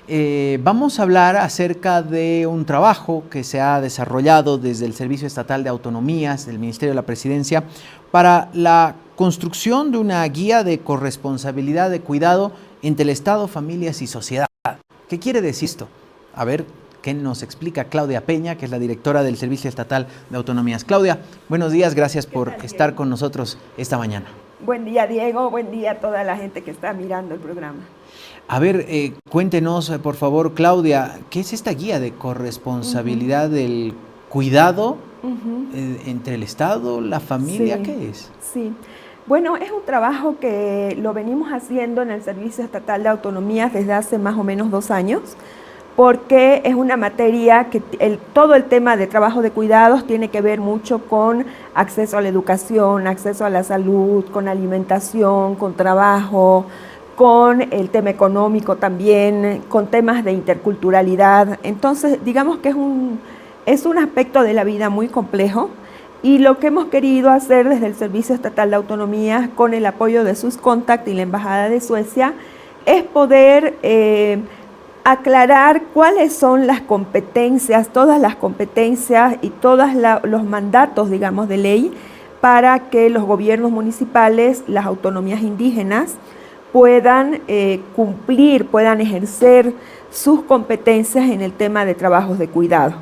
Vamos a hablar acerca de un trabajo que se ha desarrollado desde el Servicio Estatal de Autonomías del Ministerio de la Presidencia para la construcción de una guía de corresponsabilidad de cuidado entre el Estado, familias y sociedad. ¿Qué quiere decir esto? A ver, ¿qué nos explica Claudia Peña, que es la directora del Servicio Estatal de Autonomías? Claudia, buenos días, gracias por estar con nosotros esta mañana. Buen día, Diego, buen día a toda la gente que está mirando el programa. A ver, cuéntenos, por favor, Claudia, ¿qué es esta guía de corresponsabilidad del cuidado entre el Estado, la familia? Sí, ¿Qué es? Sí, bueno, es un trabajo que lo venimos haciendo en el Servicio Estatal de Autonomías desde hace más o menos 2 años, porque es una materia que todo el tema de trabajo de cuidados tiene que ver mucho con acceso a la educación, acceso a la salud, con alimentación, con trabajo, con el tema económico también, con temas de interculturalidad. Entonces, digamos que es un aspecto de la vida muy complejo, y lo que hemos querido hacer desde el Servicio Estatal de Autonomías, con el apoyo de SUSCONTACT y la Embajada de Suecia, es poder aclarar cuáles son las competencias, todas las competencias y todos los mandatos, digamos, de ley para que los gobiernos municipales, las autonomías indígenas, puedan cumplir, puedan ejercer sus competencias en el tema de trabajos de cuidado.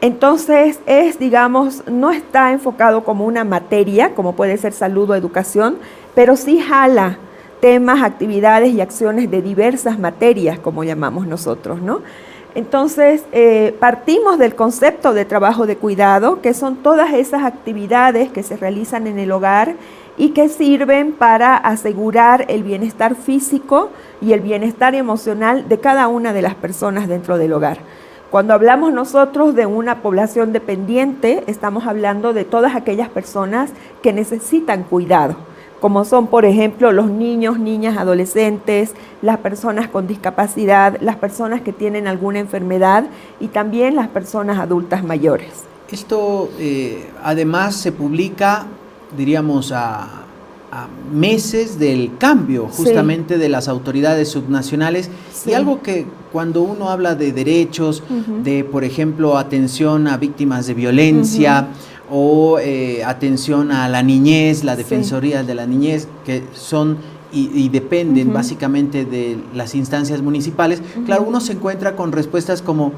Entonces, digamos, no está enfocado como una materia, como puede ser salud o educación, pero sí jala temas, actividades y acciones de diversas materias, como llamamos nosotros, ¿no? Entonces, partimos del concepto de trabajo de cuidado, que son todas esas actividades que se realizan en el hogar y que sirven para asegurar el bienestar físico y el bienestar emocional de cada una de las personas dentro del hogar. Cuando hablamos nosotros de una población dependiente, estamos hablando de todas aquellas personas que necesitan cuidado, como son, por ejemplo, los niños, niñas, adolescentes, las personas con discapacidad, las personas que tienen alguna enfermedad y también las personas adultas mayores. Esto además se publica, diríamos, a meses del cambio justamente de las autoridades subnacionales, y algo que cuando uno habla de derechos, de, por ejemplo, atención a víctimas de violencia, o atención a la niñez, la defensoría de la niñez, que son y dependen básicamente de las instancias municipales, claro, uno se encuentra con respuestas como: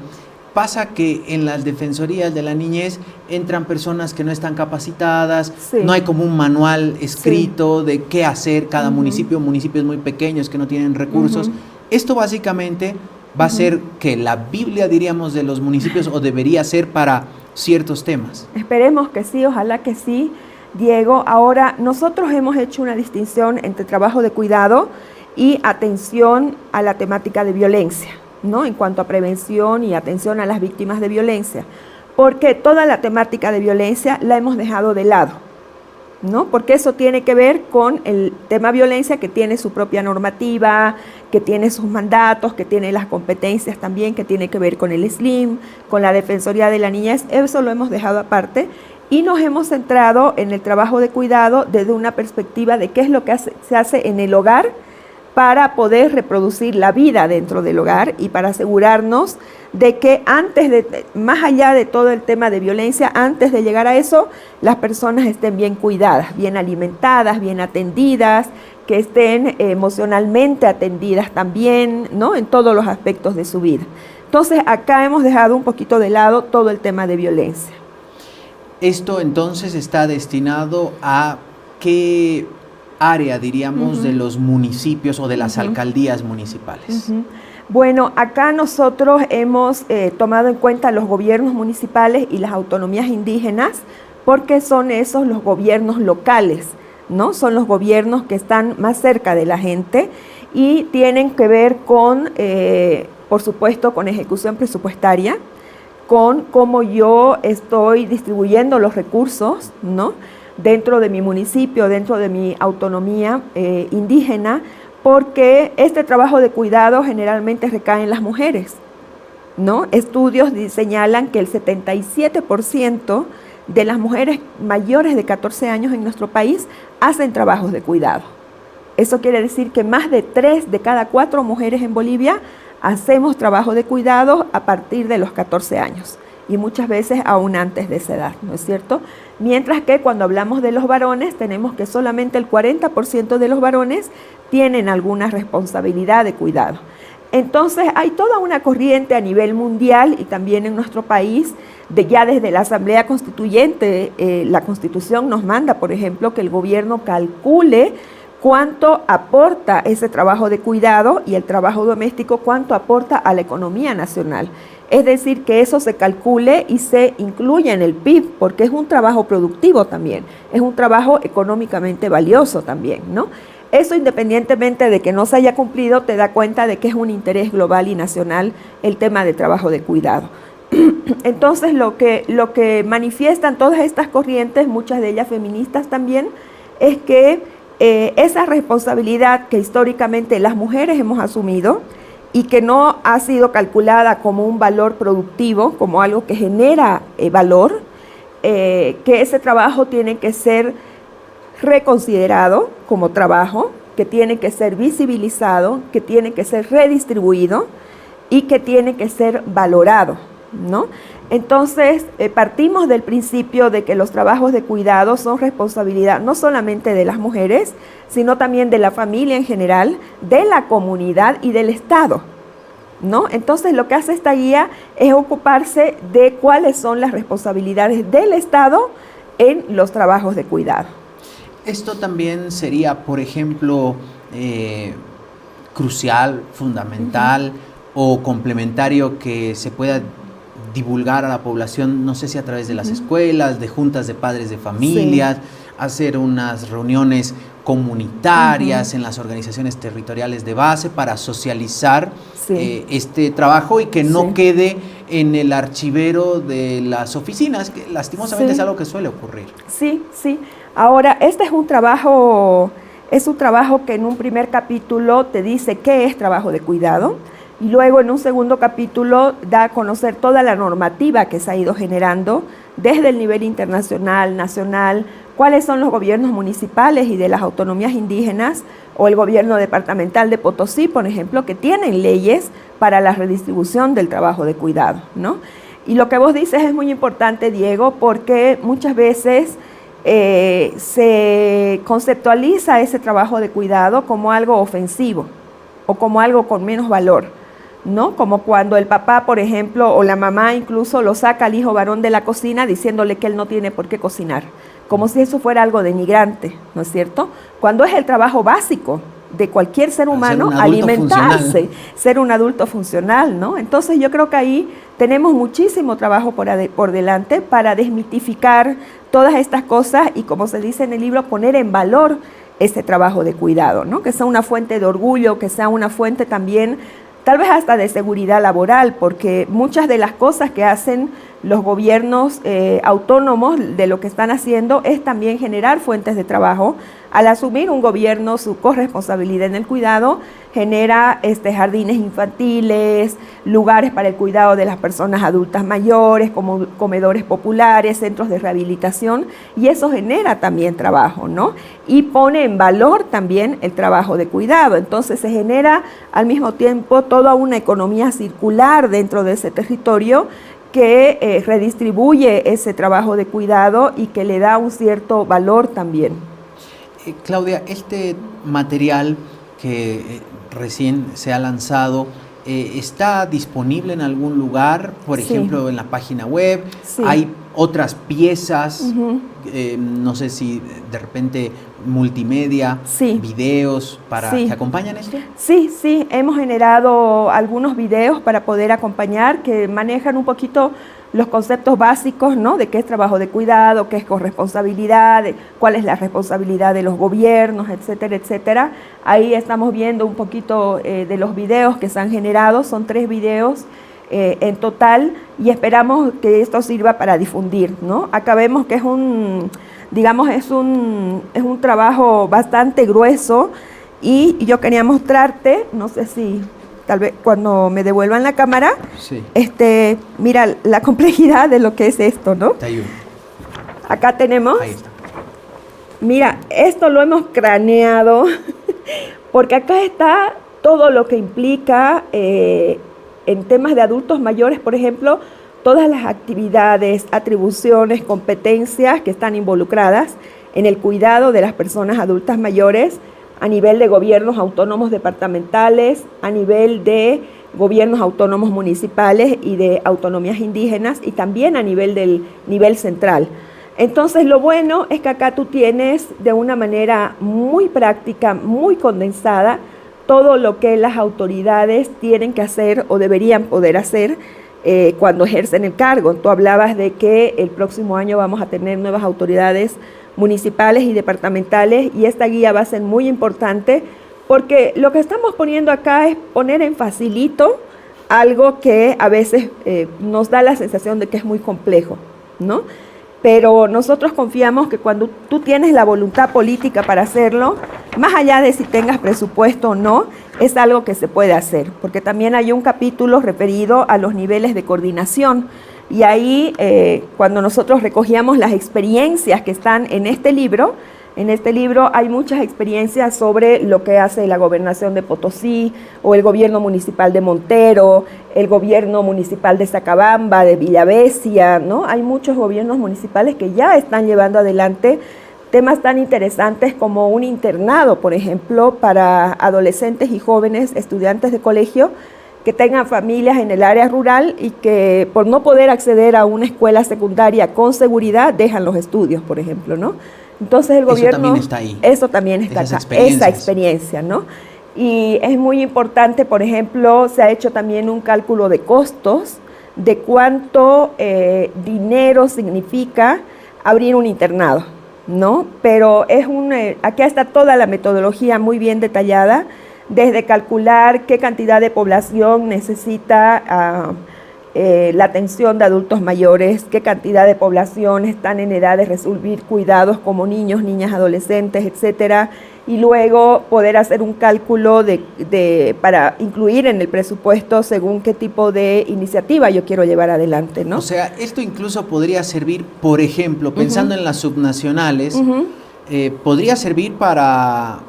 pasa que en las defensorías de la niñez entran personas que no están capacitadas, no hay como un manual escrito de qué hacer cada municipio, municipios muy pequeños que no tienen recursos. Esto básicamente va a ser que la Biblia, diríamos, de los municipios, o debería ser para ciertos temas. Esperemos que sí, ojalá que sí, Diego. Ahora, nosotros hemos hecho una distinción entre trabajo de cuidado y atención a la temática de violencia, ¿no? En cuanto a prevención y atención a las víctimas de violencia, porque toda la temática de violencia la hemos dejado de lado, ¿no? Porque eso tiene que ver con el tema violencia, que tiene su propia normativa, que tiene sus mandatos, que tiene las competencias también, que tiene que ver con el SLIM, con la Defensoría de la Niñez. Eso lo hemos dejado aparte y nos hemos centrado en el trabajo de cuidado desde una perspectiva de qué es lo que se hace en el hogar para poder reproducir la vida dentro del hogar y para asegurarnos de que más allá de todo el tema de violencia, antes de llegar a eso, las personas estén bien cuidadas, bien alimentadas, bien atendidas, que estén emocionalmente atendidas también, ¿no? En todos los aspectos de su vida. Entonces, acá hemos dejado un poquito de lado todo el tema de violencia. Esto entonces está destinado a qué área, diríamos, de los municipios o de las alcaldías municipales. Bueno, acá nosotros hemos tomado en cuenta los gobiernos municipales y las autonomías indígenas, porque son esos los gobiernos locales, ¿no? Son los gobiernos que están más cerca de la gente y tienen que ver con, por supuesto, con ejecución presupuestaria, con cómo yo estoy distribuyendo los recursos, ¿no? Dentro de mi municipio, dentro de mi autonomía indígena, porque este trabajo de cuidado generalmente recae en las mujeres, ¿no? Estudios señalan que el 77% de las mujeres mayores de 14 años en nuestro país hacen trabajos de cuidado. Eso quiere decir que más de 3 de cada 4 mujeres en Bolivia hacemos trabajo de cuidado a partir de los 14 años y muchas veces aún antes de esa edad, ¿no es cierto? Mientras que cuando hablamos de los varones, tenemos que solamente el 40% de los varones tienen alguna responsabilidad de cuidado. Entonces hay toda una corriente a nivel mundial y también en nuestro país, ya desde la Asamblea Constituyente, la Constitución nos manda, por ejemplo, que el gobierno calcule cuánto aporta ese trabajo de cuidado y el trabajo doméstico, cuánto aporta a la economía nacional. Es decir, que eso se calcule y se incluya en el PIB, porque es un trabajo productivo también, es un trabajo económicamente valioso también, ¿no? Eso, independientemente de que no se haya cumplido, te da cuenta de que es un interés global y nacional el tema de trabajo de cuidado. Entonces, lo que manifiestan todas estas corrientes, muchas de ellas feministas también, es que esa responsabilidad que históricamente las mujeres hemos asumido y que no ha sido calculada como un valor productivo, como algo que genera valor, que ese trabajo tiene que ser reconsiderado como trabajo, que tiene que ser visibilizado, que tiene que ser redistribuido y que tiene que ser valorado, ¿no? Entonces, partimos del principio de que los trabajos de cuidado son responsabilidad no solamente de las mujeres, sino también de la familia en general, de la comunidad y del Estado, ¿no? Entonces, lo que hace esta guía es ocuparse de cuáles son las responsabilidades del Estado en los trabajos de cuidado. Esto también sería, por ejemplo, crucial, fundamental o complementario que se pueda divulgar a la población, no sé si a través de las escuelas, de juntas de padres de familias, hacer unas reuniones comunitarias en las organizaciones territoriales de base para socializar este trabajo y que no quede en el archivero de las oficinas, que lastimosamente es algo que suele ocurrir. Sí, sí. Ahora, este es un trabajo que en un primer capítulo te dice qué es trabajo de cuidado y luego en un segundo capítulo da a conocer toda la normativa que se ha ido generando desde el nivel internacional, nacional, cuáles son los gobiernos municipales y de las autonomías indígenas o el gobierno departamental de Potosí, por ejemplo, que tienen leyes para la redistribución del trabajo de cuidado, ¿no? Y lo que vos dices es muy importante, Diego, porque muchas veces se conceptualiza ese trabajo de cuidado como algo ofensivo o como algo con menos valor, ¿no? Como cuando el papá, por ejemplo, o la mamá incluso lo saca al hijo varón de la cocina diciéndole que él no tiene por qué cocinar, como si eso fuera algo denigrante, ¿no es cierto? Cuando es el trabajo básico de cualquier ser humano, alimentarse, ser un adulto funcional, ¿no? Entonces yo creo que ahí tenemos muchísimo trabajo por delante para desmitificar todas estas cosas y, como se dice en el libro, poner en valor ese trabajo de cuidado, ¿no? Que sea una fuente de orgullo, que sea una fuente también, tal vez hasta de seguridad laboral, porque muchas de las cosas que hacen los gobiernos autónomos de lo que están haciendo es también generar fuentes de trabajo. Al asumir un gobierno su corresponsabilidad en el cuidado, genera jardines infantiles, lugares para el cuidado de las personas adultas mayores, como comedores populares, centros de rehabilitación, y eso genera también trabajo, ¿no? Y pone en valor también el trabajo de cuidado. Entonces se genera al mismo tiempo toda una economía circular dentro de ese territorio que redistribuye ese trabajo de cuidado y que le da un cierto valor también. Claudia, este material que recién se ha lanzado, ¿está disponible en algún lugar? Por ejemplo, en la página web. ¿Hay otras piezas? No sé si de repente multimedia, videos para que acompañan esto. Sí, hemos generado algunos videos para poder acompañar que manejan un poquito los conceptos básicos, ¿no? De qué es trabajo de cuidado, qué es corresponsabilidad, cuál es la responsabilidad de los gobiernos, etcétera, etcétera. Ahí estamos viendo un poquito de los videos que se han generado, son 3 videos en total y esperamos que esto sirva para difundir, ¿no? Acá vemos que es un trabajo bastante grueso y yo quería mostrarte, no sé si tal vez cuando me devuelvan la cámara, mira la complejidad de lo que es esto, ¿no? Acá tenemos, ahí está. Mira, esto lo hemos craneado porque acá está todo lo que implica en temas de adultos mayores, por ejemplo, todas las actividades, atribuciones, competencias que están involucradas en el cuidado de las personas adultas mayores a nivel de gobiernos autónomos departamentales, a nivel de gobiernos autónomos municipales y de autonomías indígenas, y también a nivel del nivel central. Entonces, lo bueno es que acá tú tienes de una manera muy práctica, muy condensada, todo lo que las autoridades tienen que hacer o deberían poder hacer cuando ejercen el cargo. Tú hablabas de que el próximo año vamos a tener nuevas autoridades municipales y departamentales, y esta guía va a ser muy importante porque lo que estamos poniendo acá es poner en facilito algo que a veces nos da la sensación de que es muy complejo, ¿no? Pero nosotros confiamos que cuando tú tienes la voluntad política para hacerlo, más allá de si tengas presupuesto o no, es algo que se puede hacer, porque también hay un capítulo referido a los niveles de coordinación, y ahí cuando nosotros recogíamos las experiencias que están en este libro hay muchas experiencias sobre lo que hace la gobernación de Potosí, o el gobierno municipal de Montero, el gobierno municipal de Sacabamba, de Villavesia, ¿no? Hay muchos gobiernos municipales que ya están llevando adelante temas tan interesantes como un internado, por ejemplo, para adolescentes y jóvenes estudiantes de colegio que tengan familias en el área rural y que por no poder acceder a una escuela secundaria con seguridad dejan los estudios, por ejemplo, ¿no? Entonces el gobierno... Eso también está ahí. Eso también está acá, esa experiencia, ¿no? Y es muy importante, por ejemplo, se ha hecho también un cálculo de costos de cuánto dinero significa abrir un internado, ¿no? Pero es acá está toda la metodología muy bien detallada, desde calcular qué cantidad de población necesita la atención de adultos mayores, qué cantidad de población están en edad de recibir cuidados como niños, niñas, adolescentes, etcétera, y luego poder hacer un cálculo para incluir en el presupuesto según qué tipo de iniciativa yo quiero llevar adelante, ¿no? O sea, esto incluso podría servir, por ejemplo, pensando en las subnacionales, podría servir para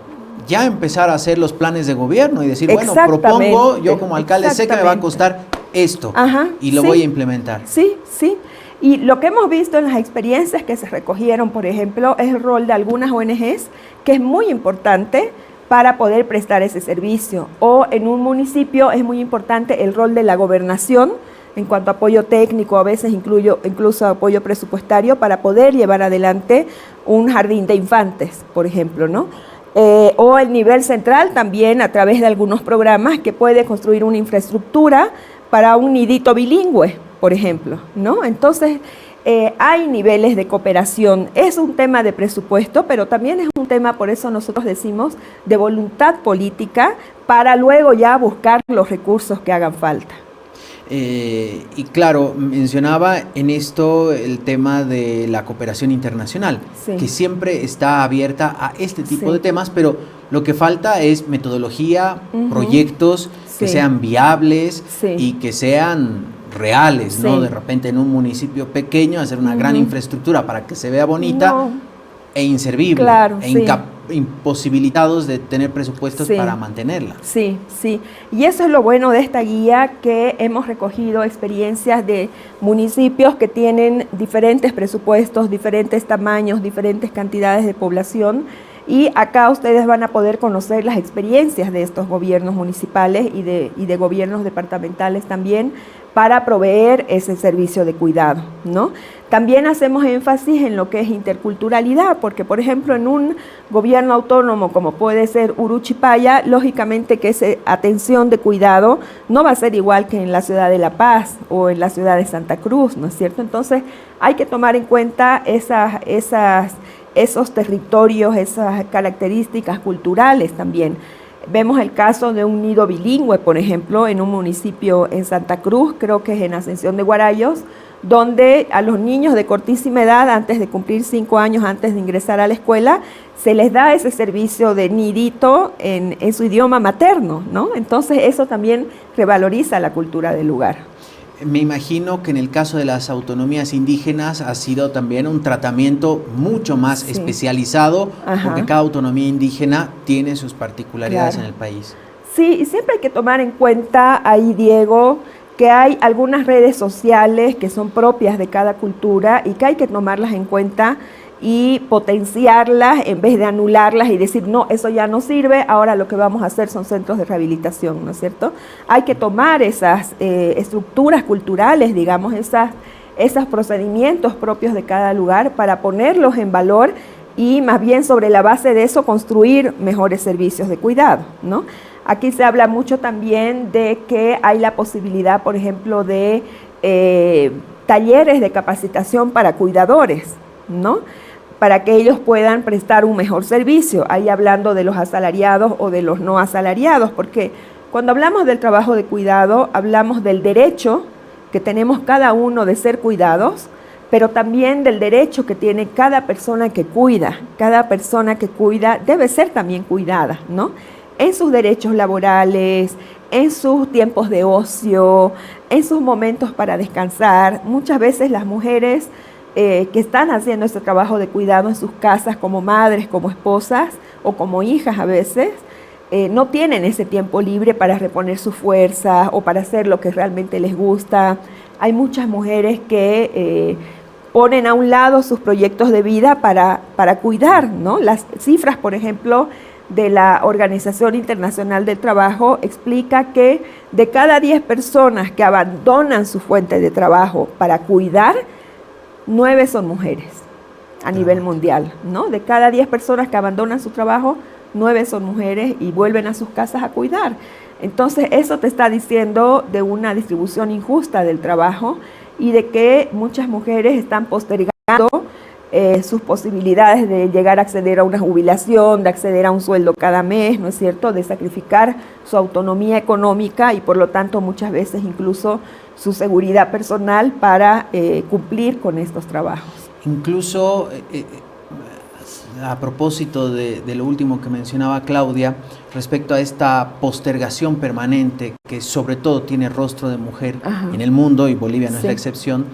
ya empezar a hacer los planes de gobierno y decir, bueno, propongo, yo como alcalde sé que me va a costar esto y lo voy a implementar. Sí, sí. Y lo que hemos visto en las experiencias que se recogieron, por ejemplo, es el rol de algunas ONGs, que es muy importante para poder prestar ese servicio. O en un municipio es muy importante el rol de la gobernación en cuanto a apoyo técnico, a veces incluso apoyo presupuestario para poder llevar adelante un jardín de infantes, por ejemplo, ¿no? O el nivel central también a través de algunos programas que puede construir una infraestructura para un nidito bilingüe, por ejemplo, ¿no? Entonces, hay niveles de cooperación. Es un tema de presupuesto, pero también es un tema, por eso nosotros decimos, de voluntad política para luego ya buscar los recursos que hagan falta. Y claro, mencionaba en esto el tema de la cooperación internacional, que siempre está abierta a este tipo de temas, pero lo que falta es metodología, proyectos que sean viables y que sean reales, ¿no? De repente en un municipio pequeño hacer una gran infraestructura para que se vea bonita e inservible, imposibilitados de tener presupuestos para mantenerla. Sí, sí. Y eso es lo bueno de esta guía, que hemos recogido experiencias de municipios que tienen diferentes presupuestos, diferentes tamaños, diferentes cantidades de población, y acá ustedes van a poder conocer las experiencias de estos gobiernos municipales y de gobiernos departamentales también, para proveer ese servicio de cuidado, ¿no? También hacemos énfasis en lo que es interculturalidad, porque por ejemplo en un gobierno autónomo como puede ser Uruchipaya, lógicamente que esa atención de cuidado no va a ser igual que en la ciudad de La Paz o en la ciudad de Santa Cruz, ¿no es cierto? Entonces hay que tomar en cuenta esos territorios, esas características culturales también. Vemos el caso de un nido bilingüe, por ejemplo, en un municipio en Santa Cruz, creo que es en Ascensión de Guarayos, donde a los niños de cortísima edad, antes de cumplir 5 años, antes de ingresar a la escuela, se les da ese servicio de nidito en su idioma materno, ¿no? Entonces eso también revaloriza la cultura del lugar. Me imagino que en el caso de las autonomías indígenas ha sido también un tratamiento mucho más especializado, porque cada autonomía indígena tiene sus particularidades en el país. Sí, y siempre hay que tomar en cuenta ahí, Diego, que hay algunas redes sociales que son propias de cada cultura y que hay que tomarlas en cuenta y potenciarlas en vez de anularlas y decir, no, eso ya no sirve, ahora lo que vamos a hacer son centros de rehabilitación, ¿no es cierto? Hay que tomar esas estructuras culturales, digamos, esos procedimientos propios de cada lugar para ponerlos en valor y más bien sobre la base de eso construir mejores servicios de cuidado, ¿no? Aquí se habla mucho también de que hay la posibilidad, por ejemplo, de talleres de capacitación para cuidadores, ¿no? Para que ellos puedan prestar un mejor servicio, ahí hablando de los asalariados o de los no asalariados, porque cuando hablamos del trabajo de cuidado, hablamos del derecho que tenemos cada uno de ser cuidados, pero también del derecho que tiene cada persona que cuida debe ser también cuidada, ¿no? En sus derechos laborales, en sus tiempos de ocio, en sus momentos para descansar. Muchas veces las mujeres que están haciendo este trabajo de cuidado en sus casas como madres, como esposas o como hijas a veces, no tienen ese tiempo libre para reponer sus fuerzas o para hacer lo que realmente les gusta. Hay muchas mujeres que ponen a un lado sus proyectos de vida para cuidar, ¿no? Las cifras, por ejemplo, de la Organización Internacional del Trabajo explica que de cada 10 personas que abandonan su fuente de trabajo para cuidar, 9 son mujeres a nivel mundial, ¿no? De cada 10 personas que abandonan su trabajo, 9 son mujeres y vuelven a sus casas a cuidar. Entonces, eso te está diciendo de una distribución injusta del trabajo y de que muchas mujeres están postergando sus posibilidades de llegar a acceder a una jubilación, de acceder a un sueldo cada mes, ¿no es cierto?, de sacrificar su autonomía económica y por lo tanto muchas veces incluso su seguridad personal para cumplir con estos trabajos. Incluso, a propósito de lo último que mencionaba Claudia, respecto a esta postergación permanente que sobre todo tiene rostro de mujer en el mundo, y Bolivia no es la excepción,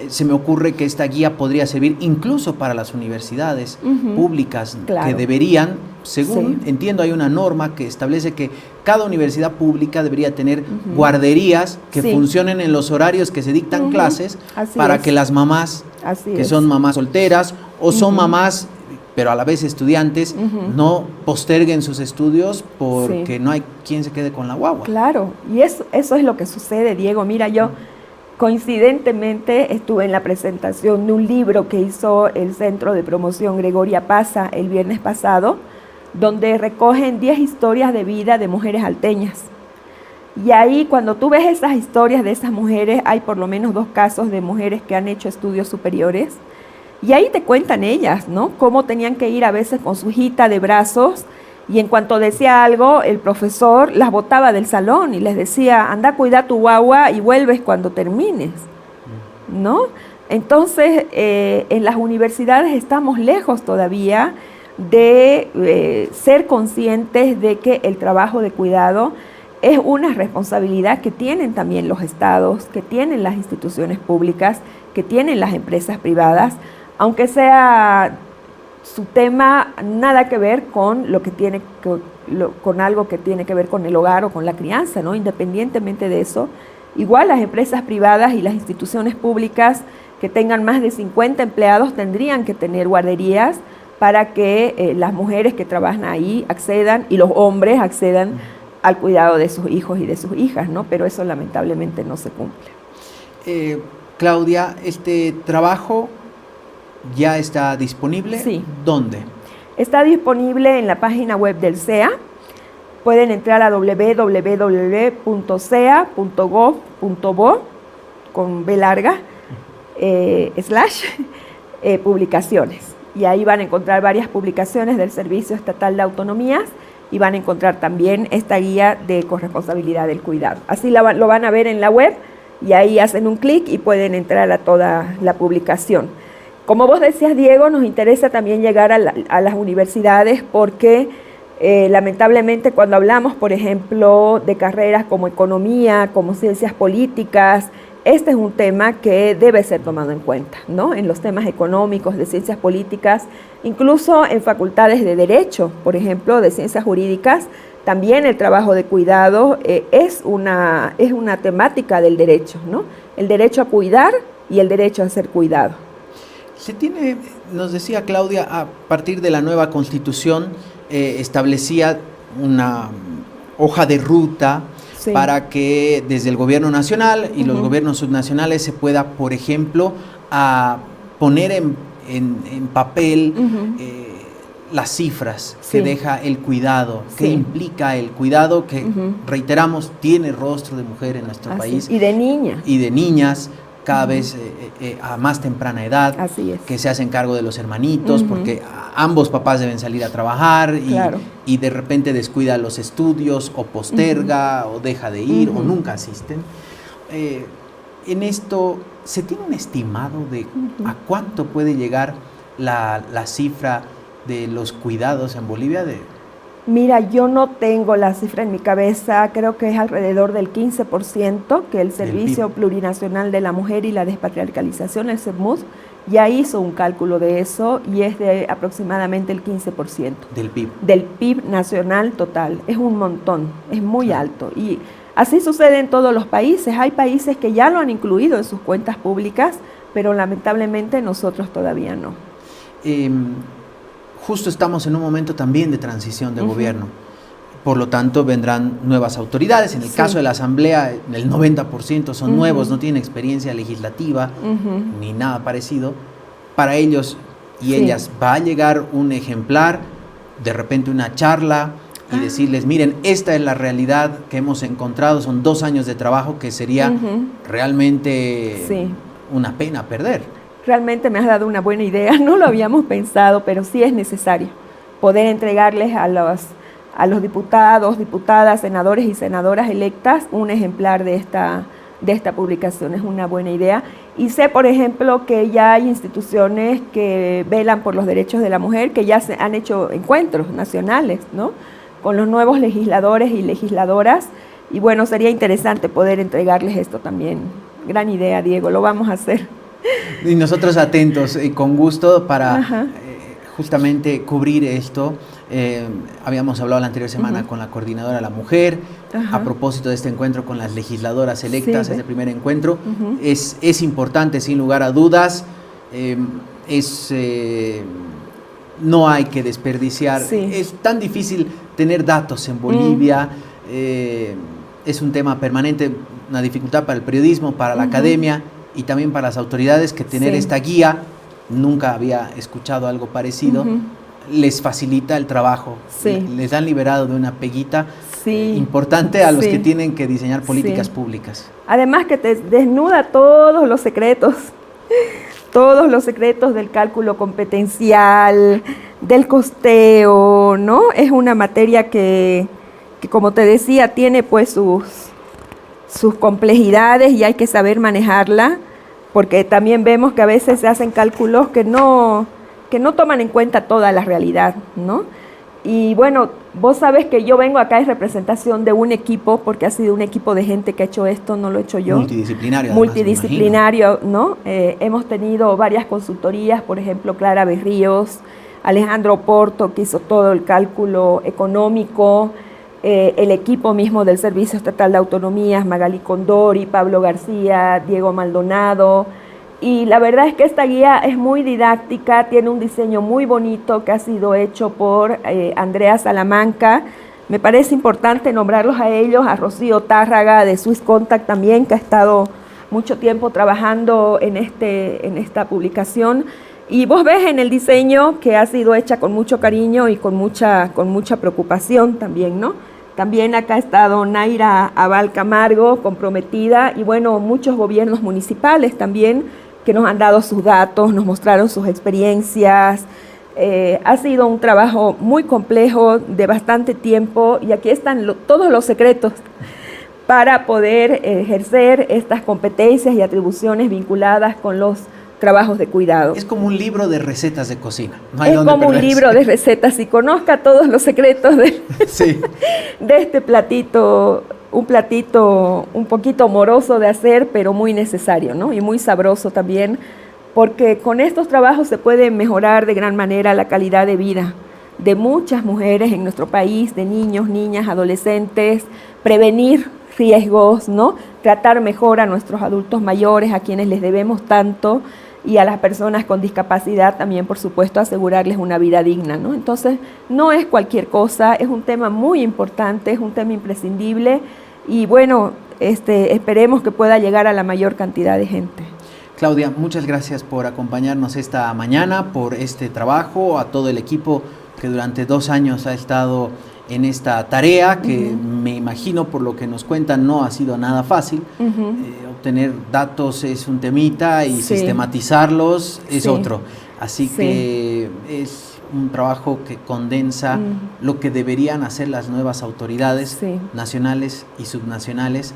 se me ocurre que esta guía podría servir incluso para las universidades públicas, que deberían, según entiendo, hay una norma que establece que cada universidad pública debería tener guarderías que funcionen en los horarios que se dictan clases, para que las mamás que son mamás solteras o son mamás pero a la vez estudiantes, no posterguen sus estudios porque no hay quien se quede con la guagua. Claro, y eso es lo que sucede, Diego. Mira, yo coincidentemente estuve en la presentación de un libro que hizo el Centro de Promoción Gregoria Pasa el viernes pasado, donde recogen 10 historias de vida de mujeres alteñas. Y ahí, cuando tú ves esas historias de esas mujeres, hay por lo menos 2 casos de mujeres que han hecho estudios superiores. Y ahí te cuentan ellas, ¿no? Cómo tenían que ir a veces con su hijita de brazos y en cuanto decía algo, el profesor las botaba del salón y les decía, anda a cuidar tu guagua y vuelves cuando termines, ¿no? Entonces, en las universidades estamos lejos todavía de ser conscientes de que el trabajo de cuidado es una responsabilidad que tienen también los estados, que tienen las instituciones públicas, que tienen las empresas privadas, aunque sea su tema nada que ver con lo que tiene con algo que tiene que ver con el hogar o con la crianza, ¿no? Independientemente de eso, igual las empresas privadas y las instituciones públicas que tengan más de 50 empleados tendrían que tener guarderías para que las mujeres que trabajan ahí accedan y los hombres accedan al cuidado de sus hijos y de sus hijas, ¿no? Pero eso lamentablemente no se cumple. Claudia, ¿este trabajo ya está disponible? Sí. ¿Dónde? Está disponible en la página web del SEA. Pueden entrar a www.sea.gov.bo con B larga, / publicaciones. Y ahí van a encontrar varias publicaciones del Servicio Estatal de Autonomías y van a encontrar también esta guía de corresponsabilidad del cuidado. Así lo van a ver en la web y ahí hacen un clic y pueden entrar a toda la publicación. Como vos decías, Diego, nos interesa también llegar a las universidades porque lamentablemente cuando hablamos, por ejemplo, de carreras como economía, como ciencias políticas, este es un tema que debe ser tomado en cuenta, ¿no? En los temas económicos, de ciencias políticas, incluso en facultades de derecho, por ejemplo, de ciencias jurídicas, también el trabajo de cuidado es una temática del derecho, ¿no? El derecho a cuidar y el derecho a ser cuidado. Se tiene, nos decía Claudia, a partir de la nueva Constitución establecía una hoja de ruta para que desde el gobierno nacional y los gobiernos subnacionales se pueda, por ejemplo, a poner en papel las cifras que deja el cuidado, que implica el cuidado, que reiteramos, tiene rostro de mujer en nuestro país. Y de niñas. Y de niñas, cada vez a más temprana edad, que se hacen cargo de los hermanitos, porque ambos papás deben salir a trabajar y de repente descuida los estudios o posterga o deja de ir o nunca asisten. En esto, ¿se tiene un estimado de a cuánto puede llegar la cifra de los cuidados en Bolivia? Mira, yo no tengo la cifra en mi cabeza, creo que es alrededor del 15% que el Servicio Plurinacional de la Mujer y la Despatriarcalización, el SEPMUD, ya hizo un cálculo de eso y es de aproximadamente el 15%. Del PIB. Del PIB nacional total. Es un montón, es muy alto. Y así sucede en todos los países. Hay países que ya lo han incluido en sus cuentas públicas, pero lamentablemente nosotros todavía no. Justo estamos en un momento también de transición de gobierno. Por lo tanto, vendrán nuevas autoridades. En el caso de la Asamblea, el 90% son nuevos, no tienen experiencia legislativa ni nada parecido. Para ellos y ellas va a llegar un ejemplar, de repente una charla, y decirles, miren, esta es la realidad que hemos encontrado, son 2 años de trabajo que sería realmente una pena perder. Realmente me has dado una buena idea, no lo habíamos pensado, pero sí es necesario poder entregarles a los diputados, diputadas, senadores y senadoras electas un ejemplar de esta publicación. Es una buena idea. Y sé, por ejemplo, que ya hay instituciones que velan por los derechos de la mujer, que ya se han hecho encuentros nacionales, ¿no?, con los nuevos legisladores y legisladoras. Y bueno, sería interesante poder entregarles esto también. Gran idea, Diego, lo vamos a hacer. Y nosotros atentos y con gusto para justamente cubrir esto. Habíamos hablado la anterior semana con la coordinadora de la mujer a propósito de este encuentro con las legisladoras electas, este primer encuentro. Es importante, sin lugar a dudas. No hay que desperdiciar. Es tan difícil tener datos en Bolivia. Es un tema permanente, una dificultad para el periodismo, para la academia y también para las autoridades, que tener esta guía, nunca había escuchado algo parecido, les facilita el trabajo, les han liberado de una peguita importante a los que tienen que diseñar políticas públicas. Además que te desnuda todos los secretos del cálculo competencial, del costeo, ¿no? Es una materia que como te decía, tiene pues sus complejidades y hay que saber manejarla, porque también vemos que a veces se hacen cálculos que no toman en cuenta toda la realidad, ¿no? Y bueno, vos sabes que yo vengo acá en representación de un equipo, porque ha sido un equipo de gente que ha hecho esto, no lo he hecho yo. Multidisciplinario. Multidisciplinario, ¿no? Hemos tenido varias consultorías, por ejemplo, Clara Berríos, Alejandro Porto, que hizo todo el cálculo económico, el equipo mismo del Servicio Estatal de Autonomías, Magali Condori, Pablo García, Diego Maldonado. Y la verdad es que esta guía es muy didáctica, tiene un diseño muy bonito que ha sido hecho por Andrea Salamanca. Me parece importante nombrarlos a ellos, a Rocío Tárraga de Swiss Contact también, que ha estado mucho tiempo trabajando en esta publicación. Y vos ves en el diseño que ha sido hecha con mucho cariño y con mucha preocupación también, ¿no? También acá ha estado Naira Abal Camargo, comprometida, y bueno, muchos gobiernos municipales también que nos han dado sus datos, nos mostraron sus experiencias. Ha sido un trabajo muy complejo, de bastante tiempo, y aquí están todos los secretos para poder ejercer estas competencias y atribuciones vinculadas con los trabajos de cuidado. Es como un libro de recetas de cocina. No hay dónde perderse. Un libro de recetas, y conozca todos los secretos de este platito, un platito un poquito moroso de hacer, pero muy necesario, ¿no? Y muy sabroso también, porque con estos trabajos se puede mejorar de gran manera la calidad de vida de muchas mujeres en nuestro país, de niños, niñas, adolescentes, prevenir riesgos, ¿no? Tratar mejor a nuestros adultos mayores, a quienes les debemos tanto, y a las personas con discapacidad también, por supuesto, asegurarles una vida digna, ¿no? Entonces, no es cualquier cosa, es un tema muy importante, es un tema imprescindible, y bueno, esperemos que pueda llegar a la mayor cantidad de gente. Claudia, muchas gracias por acompañarnos esta mañana, por este trabajo, a todo el equipo que durante 2 años ha estado en esta tarea, que me imagino por lo que nos cuentan no ha sido nada fácil. Obtener datos es un temita y sistematizarlos es otro. Así que es un trabajo que condensa lo que deberían hacer las nuevas autoridades nacionales y subnacionales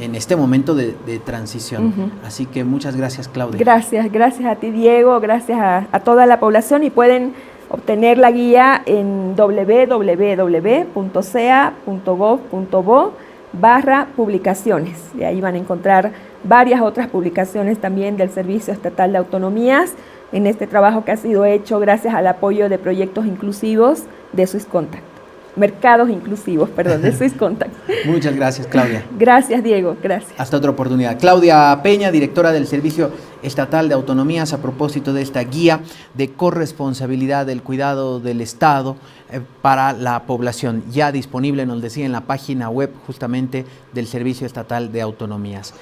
en este momento de transición. Así que muchas gracias, Claudia. Gracias a ti, Diego, gracias a toda la población, y pueden obtener la guía en www.sea.gov.bo/publicaciones. Y ahí van a encontrar varias otras publicaciones también del Servicio Estatal de Autonomías, en este trabajo que ha sido hecho gracias al apoyo de proyectos inclusivos de Swisscontact. Mercados inclusivos, perdón, de Swisscontact. Muchas gracias, Claudia. Gracias, Diego, gracias. Hasta otra oportunidad. Claudia Peña, directora del Servicio Estatal de Autonomías, a propósito de esta guía de corresponsabilidad del cuidado del Estado para la población, ya disponible, nos decía, en la página web justamente del Servicio Estatal de Autonomías.